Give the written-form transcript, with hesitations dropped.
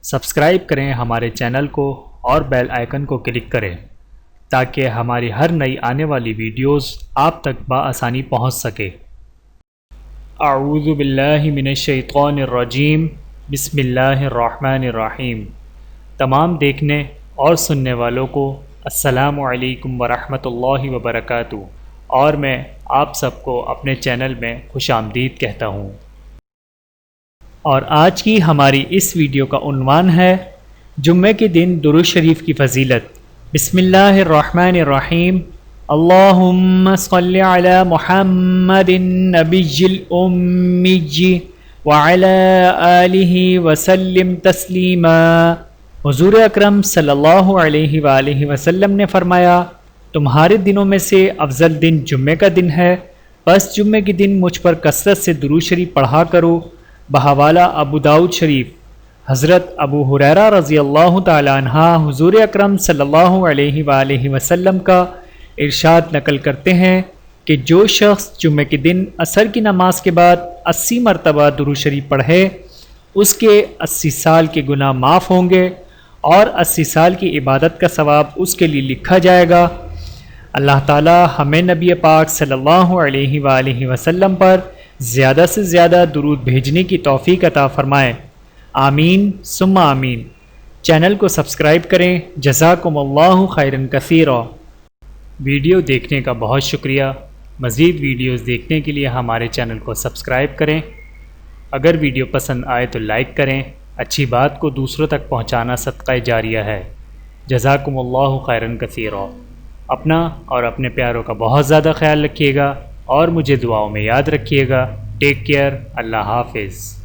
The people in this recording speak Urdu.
سبسکرائب کریں ہمارے چینل کو اور بیل آئیکن کو کلک کریں تاکہ ہماری ہر نئی آنے والی ویڈیوز آپ تک بآسانی پہنچ سکے۔ اعوذ باللہ من الشیطان الرجیم، بسم اللہ الرحمن الرحیم۔ تمام دیکھنے اور سننے والوں کو السلام علیکم ورحمۃ اللہ وبرکاتہ، اور میں آپ سب کو اپنے چینل میں خوش آمدید کہتا ہوں۔ اور آج کی ہماری اس ویڈیو کا عنوان ہے جمعے کے دن درود شریف کی فضیلت۔ بسم اللہ الرحمن الرحیم۔ اللہم صل علی محمد النبی الامی وعلی آلہ وسلم تسلیما۔ حضور اکرم صلی اللہ علیہ وآلہ وسلم نے فرمایا، تمہارے دنوں میں سے افضل دن جمعے کا دن ہے، بس جمعے کے دن مجھ پر کثرت سے درود شریف پڑھا کرو۔ بحوالہ ابو داؤد شریف۔ حضرت ابو ہریرہ رضی اللہ تعالی عنہ حضور اکرم صلی اللہ علیہ وآلہ وسلم کا ارشاد نقل کرتے ہیں کہ جو شخص جمعے کے دن عصر کی نماز کے بعد 80 مرتبہ درود شریف پڑھے، اس کے 80 سال کے گناہ معاف ہوں گے اور 80 سال کی عبادت کا ثواب اس کے لیے لکھا جائے گا۔ اللہ تعالی ہمیں نبی پاک صلی اللہ علیہ وآلہ وسلم پر زیادہ سے زیادہ درود بھیجنے کی توفیق عطا فرمائے، آمین ثم آمین۔ چینل کو سبسکرائب کریں۔ جزاکم اللہ خیرا کثیرا۔ ویڈیو دیکھنے کا بہت شکریہ۔ مزید ویڈیوز دیکھنے کے لیے ہمارے چینل کو سبسکرائب کریں۔ اگر ویڈیو پسند آئے تو لائک کریں۔ اچھی بات کو دوسروں تک پہنچانا صدقہ جاریہ ہے۔ جزاکم اللہ خیرا کثیرا۔ اپنا اور اپنے پیاروں کا بہت زیادہ خیال رکھیے گا اور مجھے دعاؤں میں یاد رکھیے گا۔ Take care. اللہ حافظ۔